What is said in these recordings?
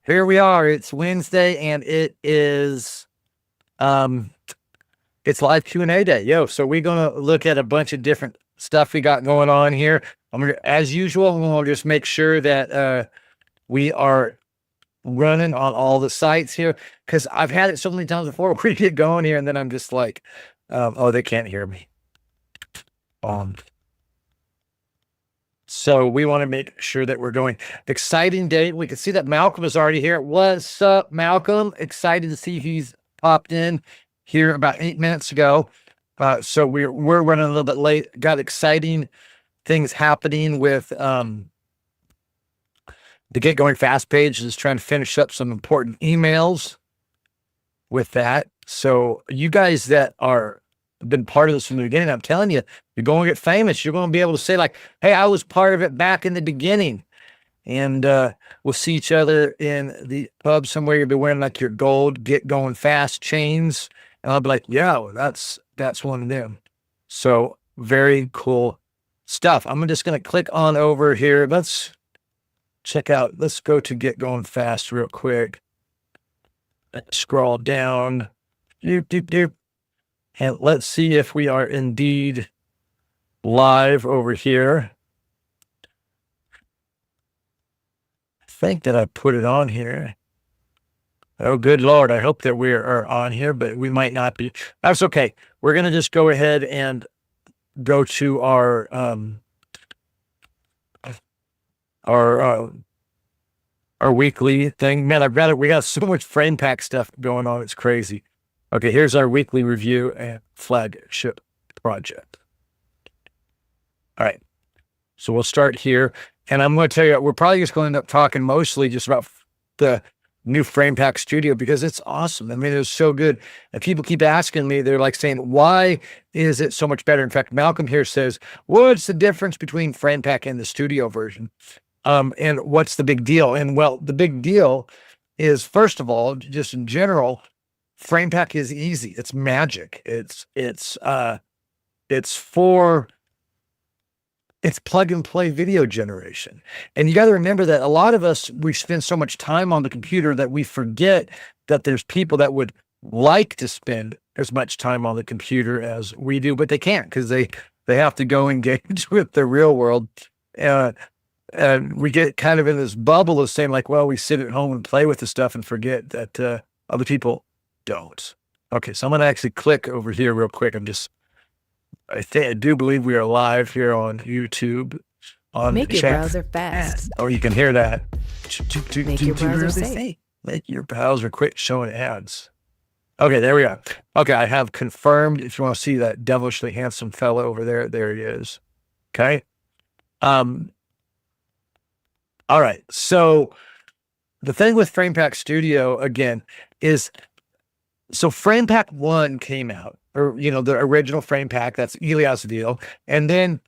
Here we are. It's Wednesday and um it's live Q&A day. Yo, so we're gonna look at a bunch of different stuff we got going on here. I'm gonna, as usual, we'll just make sure that we are running on all the sites here because I've had it so many times before where we get going here and then I'm just like, oh, they can't hear me. So we want to make sure that we're going. Exciting day. We can see that Malcolm is already here. What's up, Malcolm? Excited to see he's popped in here about 8 minutes ago. So we're running a little bit late. Got exciting things happening with the Get Going Fast page. Is trying to finish up some important emails with that. So you guys that are been part of this from the beginning, I'm telling you, you're going to get famous. You're going to be able to say like, hey, I was part of it back in the beginning. And we'll see each other in the pub somewhere. You'll be wearing like your gold Get Going Fast chains. And I'll be like, yeah, well, that's one of them. So very cool stuff. I'm just going to click on over here. Let's check out. Let's go to Get Going Fast real quick. Scroll down. Doop, doop, doop. And let's see if we are indeed live over here. I think that I put it on here. Oh, good Lord. I hope that we are on here, but we might not be. That's okay. We're going to just go ahead and go to our weekly thing. Man, we got so much Framepack stuff going on. It's crazy. Okay, here's our weekly review and flagship project. All right, so we'll start here. And I'm going to tell you, we're probably just going to end up talking mostly just about the new Framepack Studio because it's awesome. I mean, it's so good. And people keep asking me, they're like saying, why is it so much better? In fact, Malcolm here says, what's the difference between Framepack and the Studio version? And what's the big deal? And well, the big deal is, first of all, just in general, Framepack is easy. It's magic. It's plug and play video generation. And you got to remember that a lot of us, we spend so much time on the computer that we forget that there's people that would like to spend as much time on the computer as we do, but they can't because they have to go engage with the real world. And we get kind of in this bubble of saying like, well, we sit at home and play with the stuff and forget that other people don't. Okay, so I'm going to actually click over here real quick. I do believe we are live here on YouTube. Make your browser fast. Or you can hear that. Make your browser safe. Make your browser quit showing ads. Okay, there we are. Okay, I have confirmed. If you want to see that devilishly handsome fellow over there, there he is. Okay. All right. So the thing with Framepack Studio again is, so Framepack 1 came out, or, the original Framepack, that's Elias deal. And then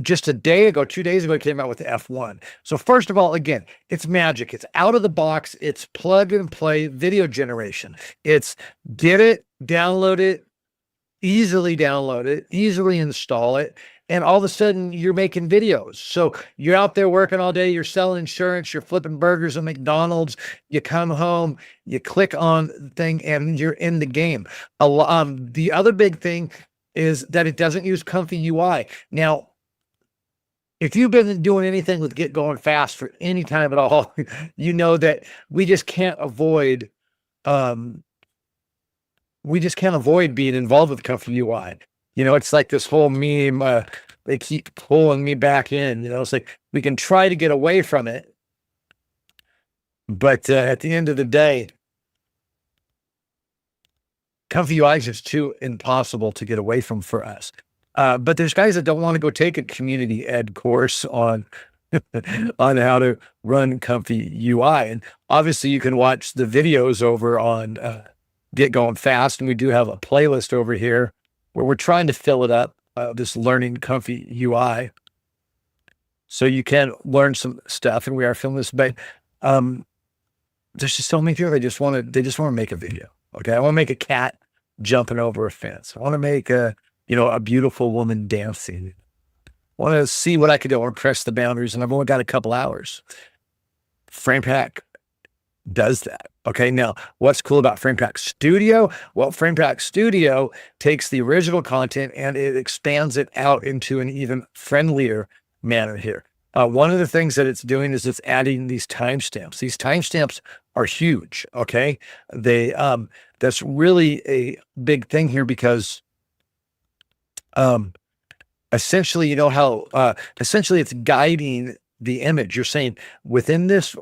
just 2 days ago, it came out with the F1. So first of all, again, it's magic. It's out of the box. It's plug and play video generation. It's get it, download it, easily install it. And all of a sudden you're making videos. So you're out there working all day, you're selling insurance, you're flipping burgers at McDonald's, you come home, you click on the thing and you're in the game. The other big thing is that it doesn't use comfy UI. Now, if you've been doing anything with Get Going Fast for any time at all, you know that we just can't avoid being involved with comfy UI. It's like this whole meme, they keep pulling me back in, it's like we can try to get away from it. But at the end of the day, comfy UI is just too impossible to get away from for us. But there's guys that don't want to go take a community ed course on on how to run comfy UI. And obviously you can watch the videos over on Get Going Fast. And we do have a playlist over here where we're trying to fill it up, this learning comfy UI. So you can learn some stuff, and we are filming this, but there's just so many people, they just want to make a video. Okay. I want to make a cat jumping over a fence. I want to make a beautiful woman dancing. I want to see what I could do. I want to press the boundaries, and I've only got a couple hours. Framepack does that. Okay, now what's cool about Framepack Studio? Well, Framepack Studio takes the original content and it expands it out into an even friendlier manner here. One of the things that it's doing is it's adding these timestamps. These timestamps are huge. Okay, they that's really a big thing here because essentially, you know how essentially it's guiding the image. You're saying within this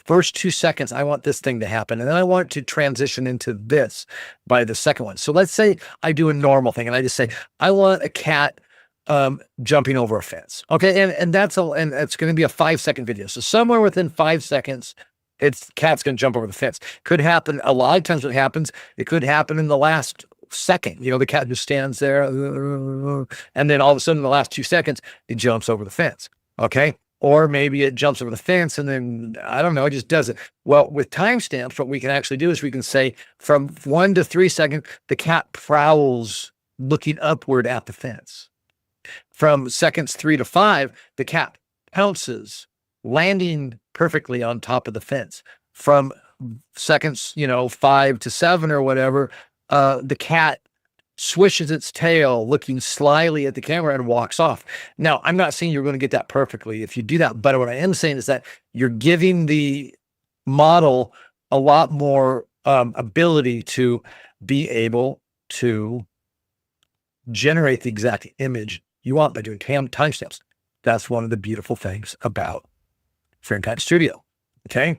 first 2 seconds, I want this thing to happen. And then I want it to transition into this by the second one. So let's say I do a normal thing and I just say, I want a cat jumping over a fence. Okay. And and it's going to be a 5-second video. So somewhere within 5 seconds, cat's going to jump over the fence. Could happen. A lot of times what happens, it could happen in the last second. You know, the cat just stands there and then all of a sudden in the last 2 seconds, it jumps over the fence. Okay. Or maybe it jumps over the fence and then, I don't know, it just does it. Well, with timestamps, what we can actually do is we can say from 1 to 3 seconds, the cat prowls looking upward at the fence. From seconds 3 to 5, the cat pounces, landing perfectly on top of the fence. From seconds, 5 to 7 or whatever, the cat swishes its tail, looking slyly at the camera and walks off. Now, I'm not saying you're going to get that perfectly if you do that, but what I am saying is that you're giving the model a lot more ability to be able to generate the exact image you want by doing timestamps. That's one of the beautiful things about Framepack Studio. Okay.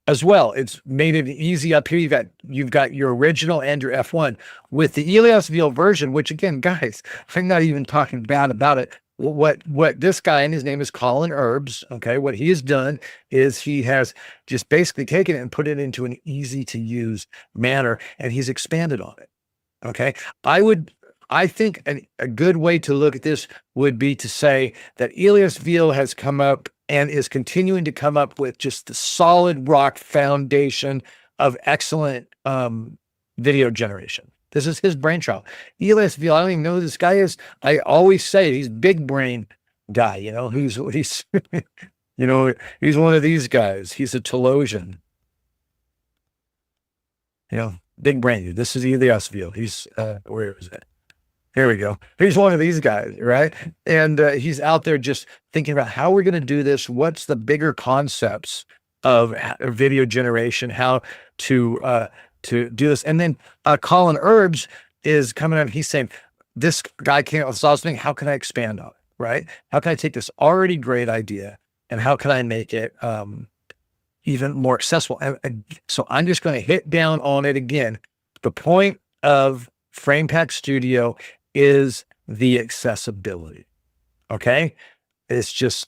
As well, it's made it easy up here. You've got your original and your F1 with the Elias Veal version, which again, guys, I'm not even talking bad about it. What this guy, and his name is ColinUrbs. Okay. What he has done is he has just basically taken it and put it into an easy to use manner, and he's expanded on it. Okay. I think a good way to look at this would be to say that Elias Veal has come up and is continuing to come up with just the solid rock foundation of excellent video generation. This is his brainchild. Elias Veal, I don't even know who this guy is. I always say he's big brain guy, he's he's one of these guys. He's a Telosian. Big brain. This is Elias Veal. He's where is it? Here we go. He's one of these guys, right? And he's out there just thinking about how we're going to do this. What's the bigger concepts of video generation, how to do this. And then ColinUrbs is coming out. He's saying, this guy came up with something. How can I expand on it, right? How can I take this already great idea and how can I make it even more accessible? And so I'm just going to hit down on it again. The point of Framepack Studio is the accessibility. Okay. It's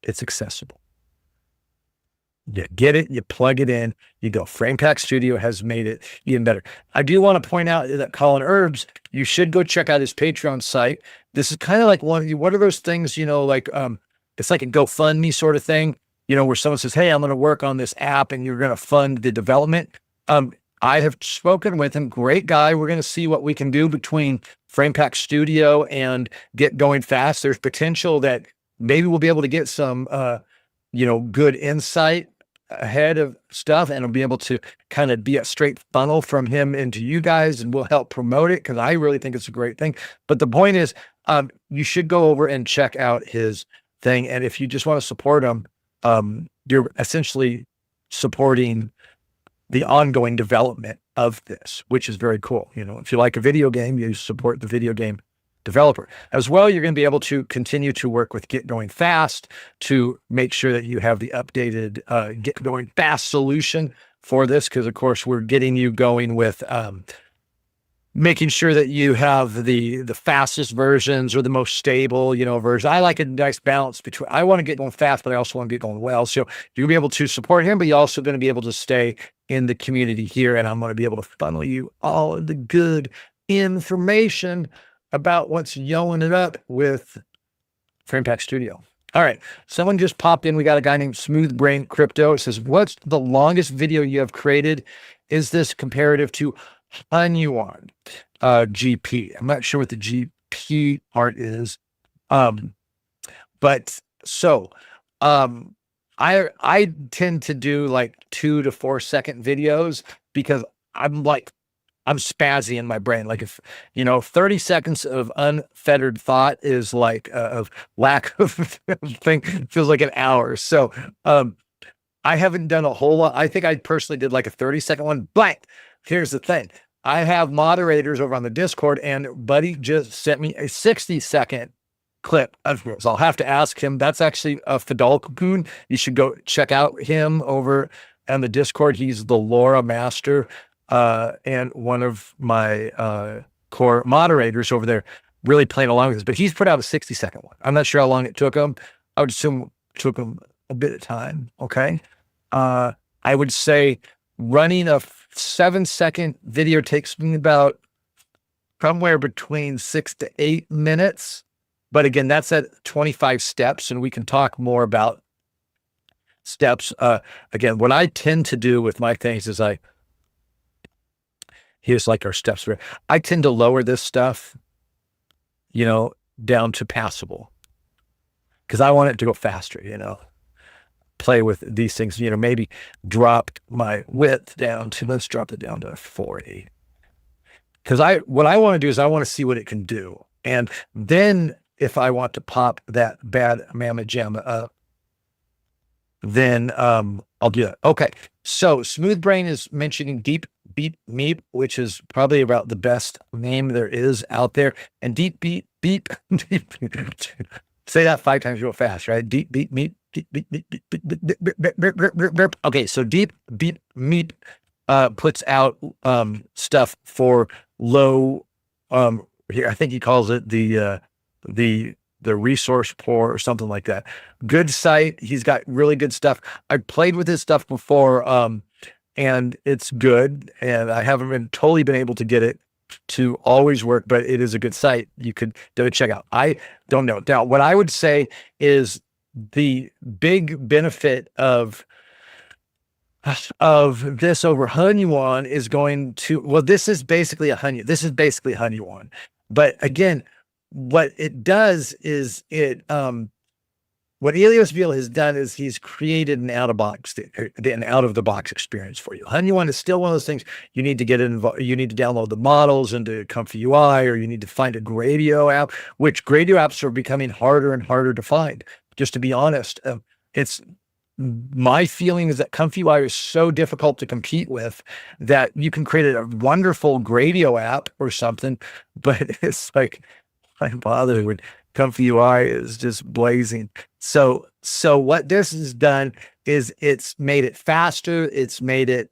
accessible. You get it, you plug it in, you go. Framepack Studio has made it even better. I do want to point out that ColinUrbs, you should go check out his Patreon site. This is kind of like what are those things, like it's like a GoFundMe sort of thing, where someone says, hey, I'm going to work on this app and you're going to fund the development. I have spoken with him. Great guy. We're going to see what we can do between Framepack Studio and Get Going Fast. There's potential that maybe we'll be able to get some, good insight ahead of stuff, and it'll be able to kind of be a straight funnel from him into you guys, and we'll help promote it because I really think it's a great thing. But the point is, you should go over and check out his thing. And if you just want to support him, you're essentially supporting the ongoing development of this, which is very cool. If you like a video game, you support the video game developer. As well, you're going to be able to continue to work with Get Going Fast to make sure that you have the updated Get Going Fast solution for this, because of course we're getting you going with making sure that you have the fastest versions or the most stable, version. I like a nice balance between, I want to get going fast, but I also want to get going well. So you'll be able to support him, but you're also going to be able to stay in the community here. And I'm going to be able to funnel you all of the good information about what's yelling it up with Framepack Studio. All right. Someone just popped in. We got a guy named Smooth Brain Crypto. It says, what's the longest video you have created? Is this comparative to Hunyuan GP? I'm not sure what the GP part is. But so I tend to do like 2 to 4 second videos because I'm spazzy in my brain. Like if, 30 seconds of unfettered thought is like of lack of thing feels like an hour. So, I haven't done a whole lot. I think I personally did like a 30-second one. But here's the thing. I have moderators over on the Discord, and Buddy just sent me a 60-second clip of yours. I'll have to ask him. That's actually a Fidel Cocoon. You should go check out him over on the Discord. He's the Laura master, and one of my core moderators over there, really playing along with this. But he's put out a 60-second one. I'm not sure how long it took him. I would assume it took him a bit of time. Okay. I would say running a 7-second video takes me about somewhere between 6 to 8 minutes. But again, that's at 25 steps, and we can talk more about steps. Again, what I tend to do with my things is here's like our steps. I tend to lower this stuff, down to passable because I want it to go faster, play with these things, maybe drop my width down to, let's drop it down to 40. Because what I want to do is I want to see what it can do. And then if I want to pop that bad mamma jamma up, then I'll do that. Okay. So Smooth Brain is mentioning Deep Beat Meep, which is probably about the best name there is out there. And Deep Beat Beep. Say that 5 times real fast, right? Deep Beat Meep. Okay, so Deep Beat Meep puts out stuff for low here. I think he calls it the resource poor or something like that. Good site. He's got really good stuff. I've played with his stuff before, and it's good. And I haven't totally been able to get it to always work, but it is a good site. You could check out. I don't know. Now, what I would say is the big benefit of this over Honeywon is going to, well, this is basically Honeywon. But again, what it does is what Eliosville has done is he's created an out of the box experience for you. Honeywon is still one of those things you need to get involved. You need to download the models into Comfy UI, or you need to find a Gradio app, which Gradio apps are becoming harder and harder to find. Just to be honest, it's my feeling is that Comfy UI is so difficult to compete with that you can create a wonderful Gradio app or something, but it's like, I bother when Comfy UI is just blazing. So what this has done is it's made it faster. It's made it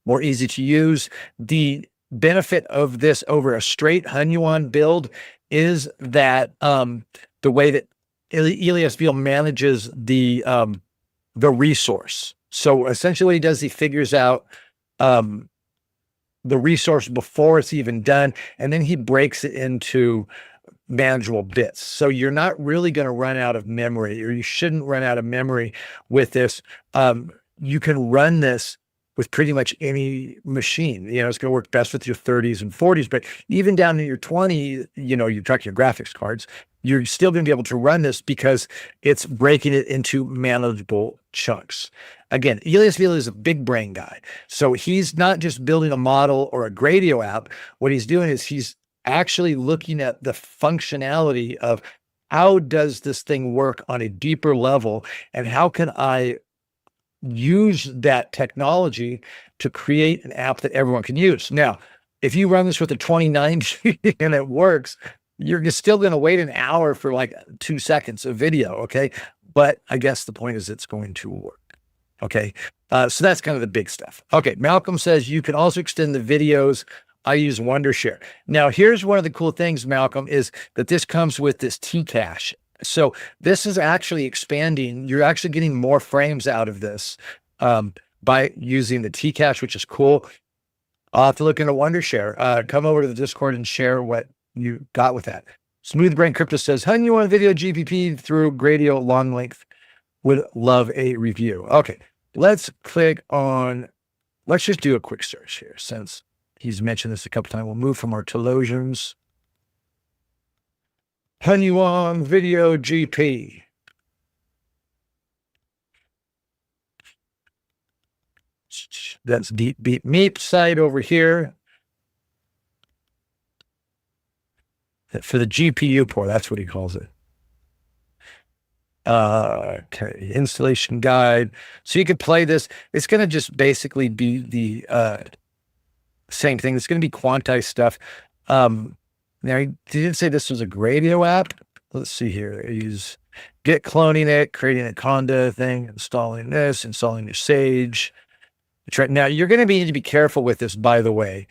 more easy to use. The benefit of this over a straight Honeywon build is that the way that Eliasville manages the resource. So essentially what he does, he figures out the resource before it's even done, and then he breaks it into manageable bits. So you're not really going to run out of memory, or you shouldn't run out of memory with this. You can run this with pretty much any machine. It's going to work best with your 30s and 40s, but even down to your 20, you track your graphics cards, you're still going to be able to run this because it's breaking it into manageable chunks. Again, Eliasville is a big brain guy. So he's not just building a model or a Gradio app. What he's doing is he's actually looking at the functionality of how does this thing work on a deeper level, and how can I use that technology to create an app that everyone can use. Now, if you run this with a 2090 and it works, you're still going to wait an hour for like 2 seconds of video. Okay. But I guess the point is it's going to work. Okay. So that's kind of the big stuff. Okay. Malcolm says you can also extend the videos. I use Wondershare. Now, here's one of the cool things, Malcolm, is that this comes with this T-Cache. So this is actually expanding. You're actually getting more frames out of this by using the T-Cache, which is cool. I'll have to look into Wondershare. Come over to the Discord and share what you got with that. Smooth Brain Crypto says, Honeywon video GPP through Gradio long length. Would love a review. Okay, let's click on, let's just do a quick search here since he's mentioned this a couple times. We'll move from our televisions. Honeywon video GP. That's Deep Beat Meep site over here. For the GPU port, that's what he calls it. Okay, installation guide. So you could play this. It's going to just basically be the same thing. It's going to be quantized stuff. Now, he didn't say this was a Gradio app. Let's see here. I use Git cloning it, creating a Conda thing, installing this, installing your Sage. Now, you're going to need to be careful with this, by the way.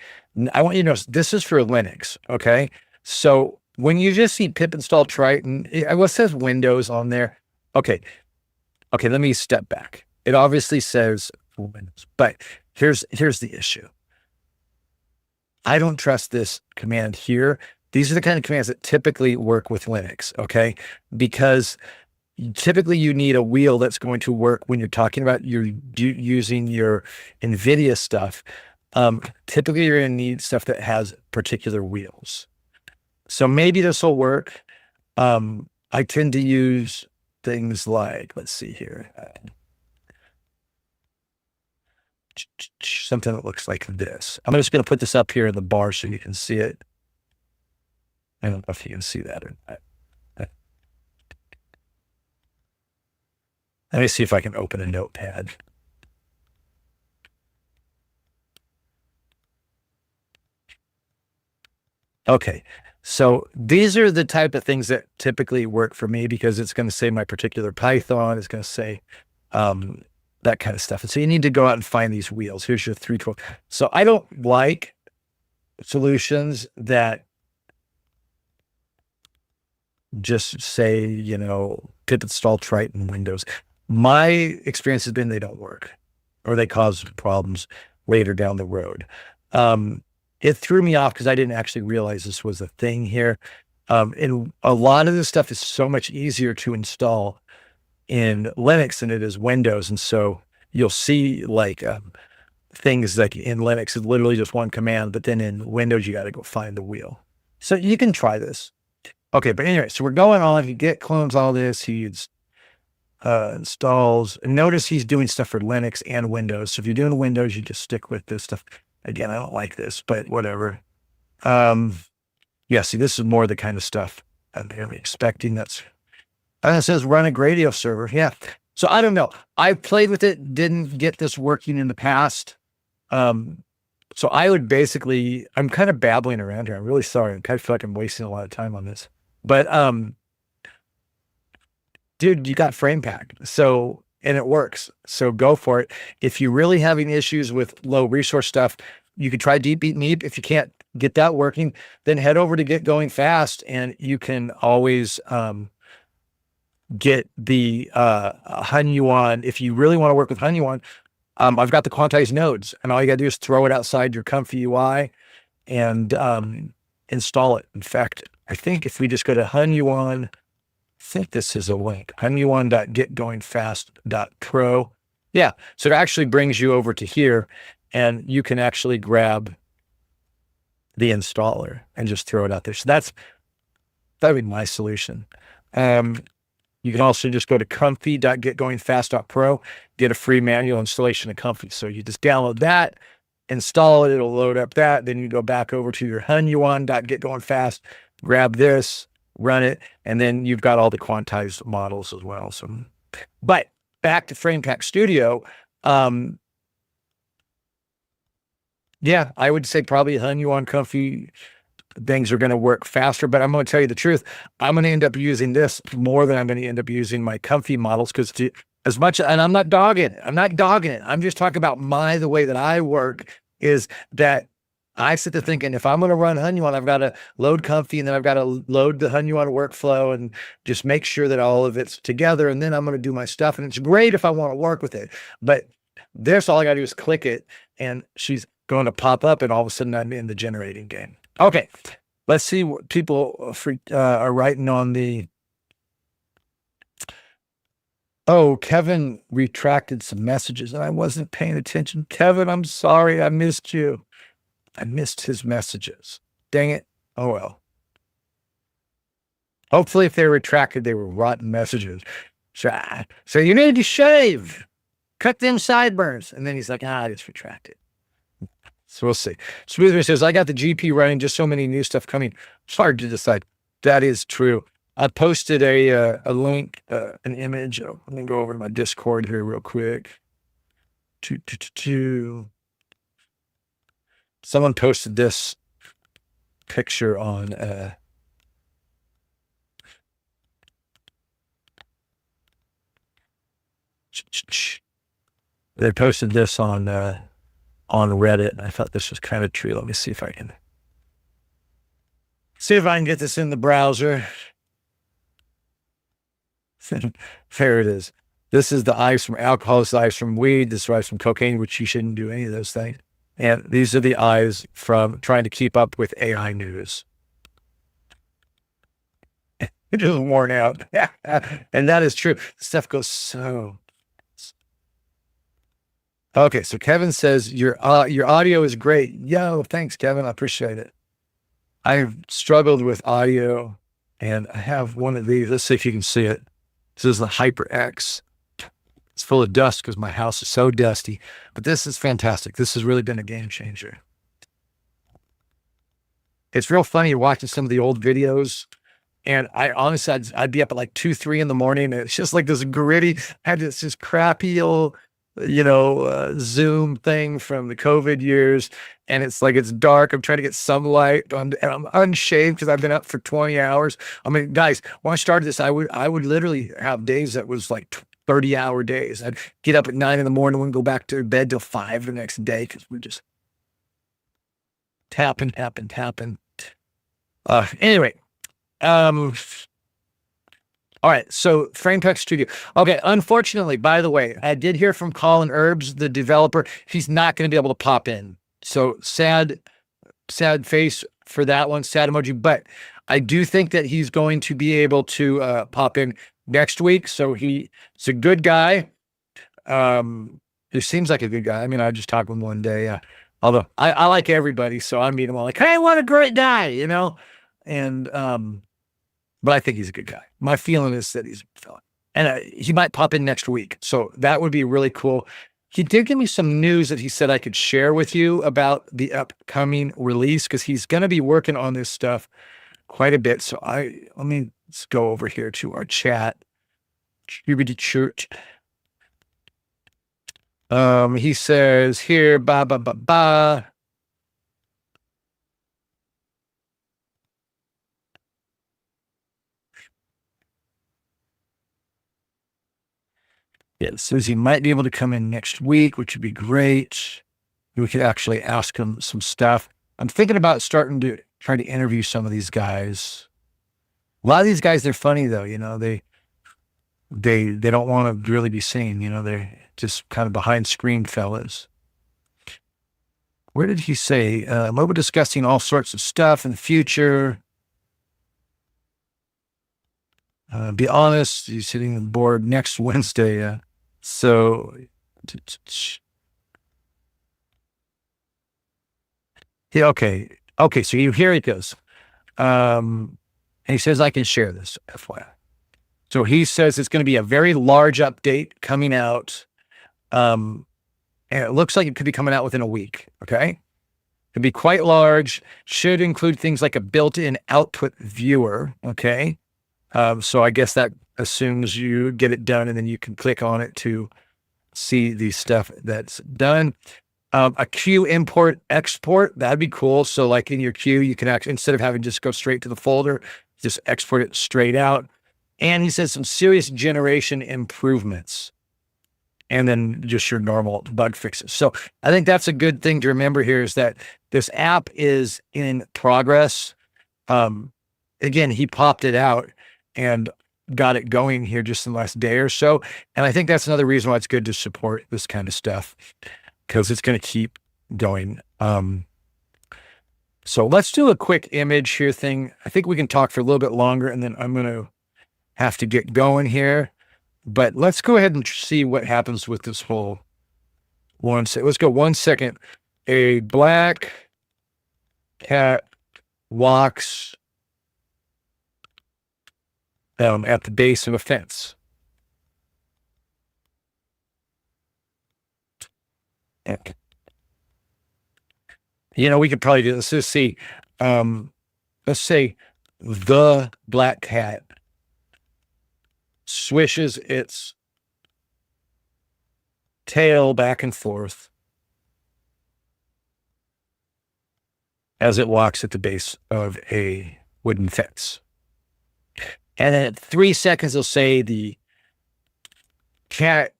I want you to know this is for Linux, okay? So when you just see pip install Triton, it says Windows on there. Okay, let me step back. It obviously says Windows, but here's the issue. I don't trust this command here. These are the kind of commands that typically work with Linux, okay? Because typically you need a wheel that's going to work when you're talking about using your NVIDIA stuff. Typically you're going to need stuff that has particular wheels. So maybe this will work. I tend to use things like, let's see here. Something that looks like this. I'm just going to put this up here in the bar so you can see it. I don't know if you can see that or not. Let me see if I can open a notepad. Okay, so these are the type of things that typically work for me because it's going to say my particular Python. It's going to say that kind of stuff. And so you need to go out and find these wheels. Here's your 312. So I don't like solutions that just say, pip install Triton Windows. My experience has been they don't work or they cause problems later down the road. It threw me off because I didn't actually realize this was a thing here. And a lot of this stuff is so much easier to install in Linux than it is Windows. And so you'll see like things like in Linux, it's literally just one command, but then in Windows, you got to go find the wheel. So you can try this. Okay, but anyway, so we're going on. He Git clones all this. He installs. And notice he's doing stuff for Linux and Windows. So if you're doing Windows, you just stick with this stuff. Again, I don't like this, but whatever. Yeah, see, this is more the kind of stuff I'm expecting. It says run a Gradio server. Yeah. So I don't know. I played with it, didn't get this working in the past. So I would basically, I'm kind of babbling around here. I'm really sorry. I'm kind of feel like I'm wasting a lot of time on this. But dude, you got Framepack. So, and it works. So go for it. If you're really having issues with low resource stuff, you could try Deep Beat Meep. If you can't get that working, then head over to Get Going Fast, and you can always get the Hunyuan. If you really want to work with Hunyuan, I've got the quantized nodes, and all you got to do is throw it outside your comfy UI and install it. In fact, I think if we just go to Hunyuan, I think this is a link, hunyuan.getgoingfast.pro. Yeah, so it actually brings you over to here, and you can actually grab the installer and just throw it out there. So that'd be my solution. You can also just go to comfy.getgoingfast.pro, get a free manual installation of Comfy. So you just download that, install it, it'll load up that. Then you go back over to your hunyuan.getgoingfast, grab this, run it, and then you've got all the quantized models as well. So, but back to Framepack Studio. Yeah, I would say probably Hunyuan Comfy things are going to work faster, but I'm going to tell you the truth. I'm going to end up using this more than I'm going to end up using my Comfy models because as much, and I'm not dogging it. I'm just talking about the way that I work is that I sit there thinking if I'm going to run Hunyuan, I've got to load Comfy and then I've got to load the Hunyuan workflow and just make sure that all of it's together. And then I'm going to do my stuff. And it's great if I want to work with it, but this, all I got to do is click it and she's going to pop up and all of a sudden I'm in the generating game. Okay, let's see what people are writing on the. Oh, Kevin retracted some messages and I wasn't paying attention. Kevin, I'm sorry. I missed you. I missed his messages. Dang it. Oh, well. Hopefully if they were retracted, they were rotten messages. So you need to shave. cut them sideburns. And then he's like, I just retract it. So we'll see. Smoothman says, I got the GP running, just so many new stuff coming. It's hard to decide. That is true. I posted a link, an image. Oh, let me go over to my Discord here real quick. Someone posted this picture on they posted this on Reddit, and I thought this was kind of true. Let me see if I can get this in the browser. There it is. This is the eyes from alcohol, this is the eyes from weed, this is eyes from cocaine, which you shouldn't do any of those things. And these are the eyes from trying to keep up with AI news. It just worn out. And that is true. Stuff goes so. Okay, so Kevin says your audio is great. Yo, thanks, Kevin. I appreciate it. I've struggled with audio, and I have one of these. Let's see if you can see it. This is the HyperX. It's full of dust because my house is so dusty, but this is fantastic. This has really been a game changer. It's real funny watching some of the old videos, and I honestly, I'd be up at like 2, 3 in the morning. And it's just like this gritty, I had this crappy old, Zoom thing from the COVID years. And it's like, it's dark. I'm trying to get sunlight. And I'm unshaved because I've been up for 20 hours. I mean, guys, when I started this, I would literally have days that was like 30-hour days. I'd get up at 9 in the morning and go back to bed till 5 the next day because we're just tapping. Anyway, all right, so Framepack Studio. Okay, unfortunately, by the way, I did hear from ColinUrbs, the developer. He's not going to be able to pop in. So sad face for that one, sad emoji. But I do think that he's going to be able to pop in next week. So he's a good guy. He seems like a good guy. I mean, I just talked with him one day. Although I like everybody, so I meet him all like, hey, what a great guy, And but I think he's a good guy. My feeling is that he's a good fella. And he might pop in next week. So that would be really cool. He did give me some news that he said I could share with you about the upcoming release because he's going to be working on this stuff quite a bit. So let's go over here to our chat. Church. He says here, Yeah, Susie might be able to come in next week, which would be great. We could actually ask him some stuff. I'm thinking about starting to try to interview some of these guys. A lot of these guys, they're funny though, they don't want to really be seen, they're just kind of behind screen fellas. Where did he say? We'll be discussing all sorts of stuff in the future. Be honest, he's hitting the board next Wednesday. So, yeah, okay. So here it goes. And he says, I can share this, FYI. So he says it's going to be a very large update coming out. And it looks like it could be coming out within a week. Okay. Could be quite large, should include things like a built-in output viewer. Okay. So I guess that assumes you get it done and then you can click on it to see the stuff that's done. A queue import export, that'd be cool. So like in your queue, you can actually, instead of having just go straight to the folder, just export it straight out. And he says some serious generation improvements and then just your normal bug fixes. So I think that's a good thing to remember here is that this app is in progress. Again, he popped it out and got it going here just in the last day or so. And I think that's another reason why it's good to support this kind of stuff because it's going to keep going. So let's do a quick image here thing. I think we can talk for a little bit longer and then I'm going to have to get going here. But let's go ahead and see what happens with this whole one. Let's go 1 second. A black cat walks at the base of a fence. You know, we could probably do this. Let's see. Let's say the black cat swishes its tail back and forth as it walks at the base of a wooden fence. And then at 3 seconds, they'll say the cat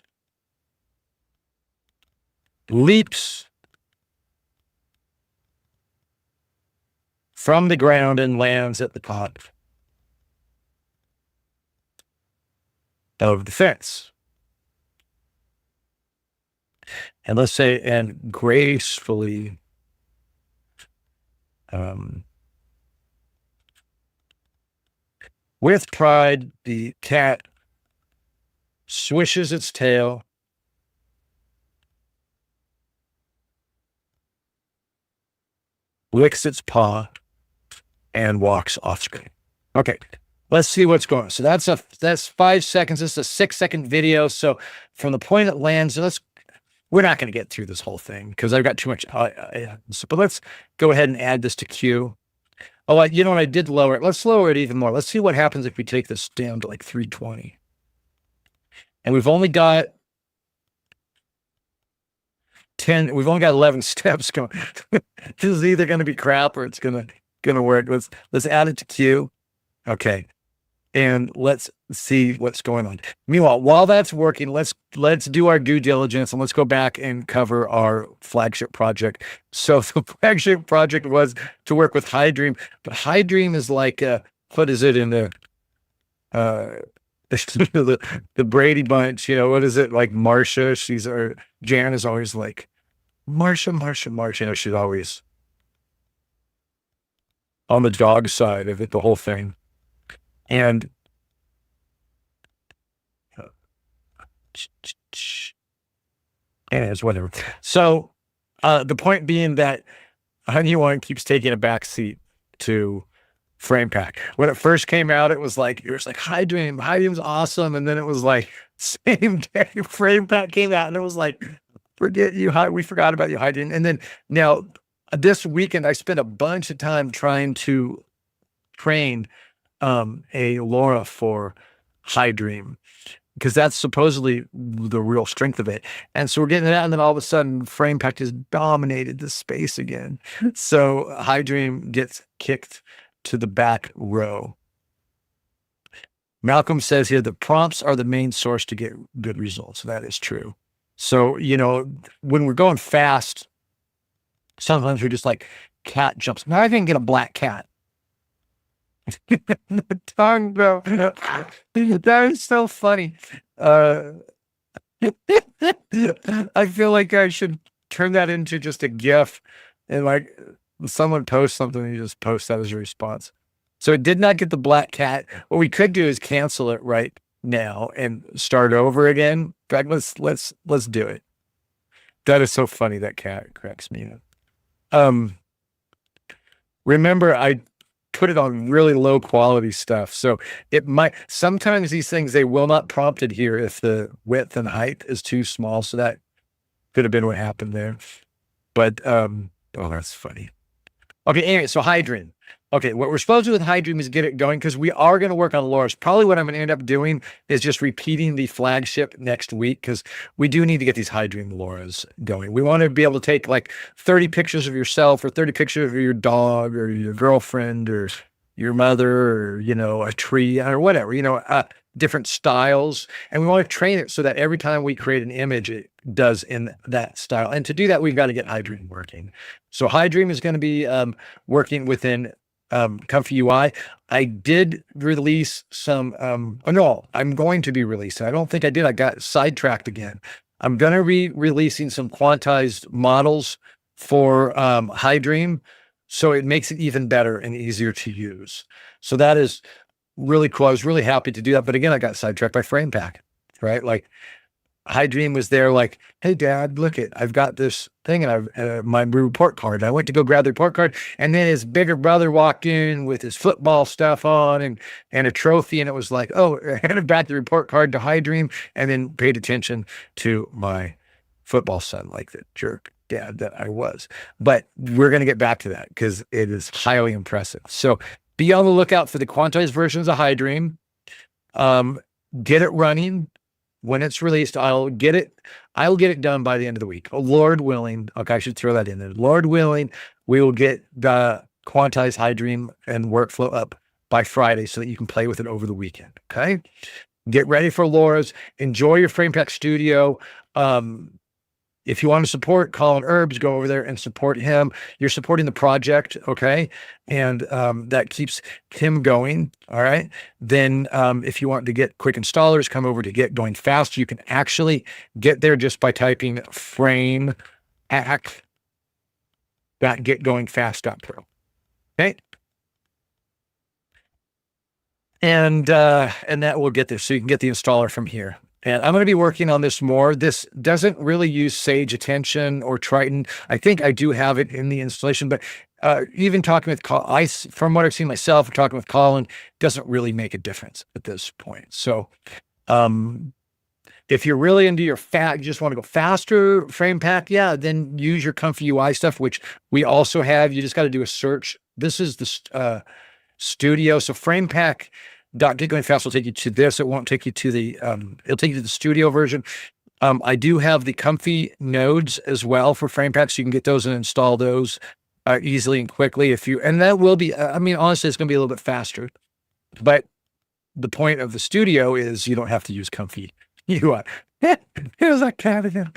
leaps from the ground and lands at the top of the fence. And let's say, and gracefully with pride, the cat swishes its tail, licks its paw, and walks off screen. Okay, let's see what's going on. So that's 5 seconds. This is a 6-second video. So from the point it lands, we're not going to get through this whole thing because I've got too much. But let's go ahead and add this to queue. Oh, you know what? I did lower it. Let's lower it even more. Let's see what happens if we take this down to like 320. And we've only got 10. We've only got 11 steps going. This is either going to be crap or it's going to work. Let's add it to queue. Okay. And let's see what's going on. Meanwhile, while that's working, let's do our due diligence and let's go back and cover our flagship project. So the flagship project was to work with HiDream, but HiDream is like what is it in the the Brady Bunch? You know, what is it like? Marsha, Jan is always like Marsha. You know, she's always on the dog side of it, the whole thing. And anyways, whatever. So the point being that Honey1 keeps taking a backseat to Framepack. When it first came out, it was like HiDream's awesome, and then it was like same day Framepack came out, and it was like, forget you, we forgot about you, HiDream. And then now this weekend, I spent a bunch of time trying to train a LoRa for HiDream because that's supposedly the real strength of it. And so we're getting it out, and then all of a sudden Framepack has dominated the space again. So HiDream gets kicked to the back row. Malcolm says here, the prompts are the main source to get good results. That is true. So, you know, when we're going fast, sometimes we're just like cat jumps. Now I didn't get a black cat. The tongue, bro. That is so funny. I feel like I should turn that into just a GIF, and like someone posts something, and you just post that as a response. So it did not get the black cat. What we could do is cancel it right now and start over again. In fact, let's do it. That is so funny. That cat cracks me up. Remember, I put it on really low quality stuff. So it might, sometimes these things, they will not prompt it here if the width and height is too small. So that could have been what happened there. But, oh, that's funny. Okay. Anyway, so HiDream. Okay. What we're supposed to do with HiDream is get it going because we are going to work on LoRa's. Probably what I'm going to end up doing is just repeating the flagship next week because we do need to get these HiDream LoRa's going. We want to be able to take like 30 pictures of yourself or 30 pictures of your dog or your girlfriend or your mother or, you know, a tree or whatever, you know, different styles. And we want to train it so that every time we create an image, it does in that style. And to do that, we've got to get HiDream working. So HiDream is going to be working within Comfy UI. I did release some, no, I'm going to be releasing. I don't think I did. I got sidetracked again. I'm going to be releasing some quantized models for HiDream. So it makes it even better and easier to use. So that is really cool. I was really happy to do that. But again, I got sidetracked by Framepack, right? Like HiDream was there like, hey, Dad, look it. I've got this thing and I've my report card. I went to go grab the report card. And then his bigger brother walked in with his football stuff on and a trophy. And it was like, oh, I handed back the report card to HiDream and then paid attention to my football son like the jerk dad that I was. But we're going to get back to that because it is highly impressive. So be on the lookout for the quantized versions of High Dream. Get it running. When it's released, I'll get it done by the end of the week. Oh, Lord willing. Okay, I should throw that in there. Lord willing, we will get the quantized High Dream and workflow up by Friday so that you can play with it over the weekend. Okay? Get ready for Laura's. Enjoy your Framepack Studio. If you want to support ColinUrbs, go over there and support him. You're supporting the project, okay? And that keeps him going, all right? Then if you want to get quick installers, come over to Get Going Fast. You can actually get there just by typing framepack.getgoingfast.pro, okay? And that will get there. So you can get the installer from here. And I'm going to be working on this more. This doesn't really use Sage Attention or Triton. I think I do have it in the installation, but even talking with Colin, from what I've seen myself and talking with Colin, doesn't really make a difference at this point. So if you're really into your you just want to go faster, Framepack, yeah, then use your Comfy UI stuff, which we also have. You just got to do a search. This is the Studio. So Framepack.Get Going Fast will take you to this. It won't take you to the, it'll take you to the Studio version. I do have the Comfy nodes as well for Framepack, so you can get those and install those easily and quickly and that will be, I mean, honestly, it's going to be a little bit faster, but the point of the Studio is you don't have to use Comfy UI. Here's that cat again.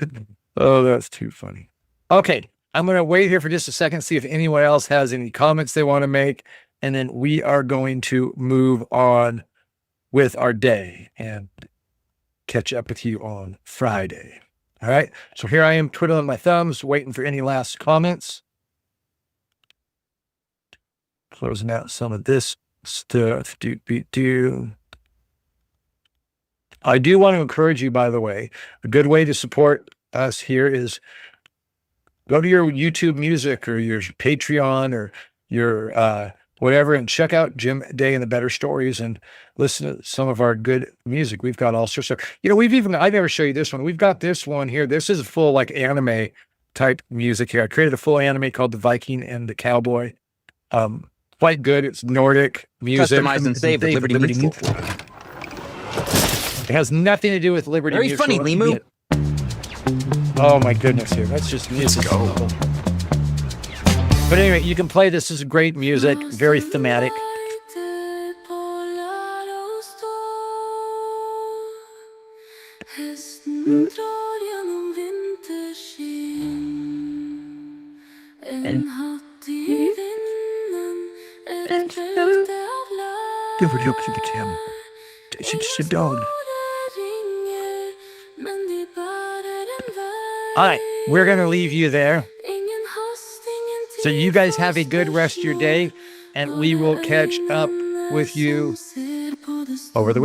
Oh, that's too funny. Okay, I'm going to wait here for just a second, see if anyone else has any comments they want to make. And then we are going to move on with our day and catch up with you on Friday. All right. So here I am twiddling my thumbs, waiting for any last comments. Closing out some of this stuff. I do want to encourage you, by the way, a good way to support us here is go to your YouTube Music or your Patreon or your, whatever, and check out Jim Day and the Better Stories and listen to some of our good music. We've got all sorts of, I never show you this one. We've got this one here. This is a full like anime type music here. I created a full anime called The Viking and the Cowboy. Quite good. It's Nordic music. Customize and save with Liberty Mutual. It has nothing to do with Liberty Very Mutual. funny, Limu. Oh my goodness here. That's just music. But anyway, you can play this. This is great music, very thematic. All right, we're going to leave you there. So you guys have a good rest of your day, and we will catch up with you over the weekend.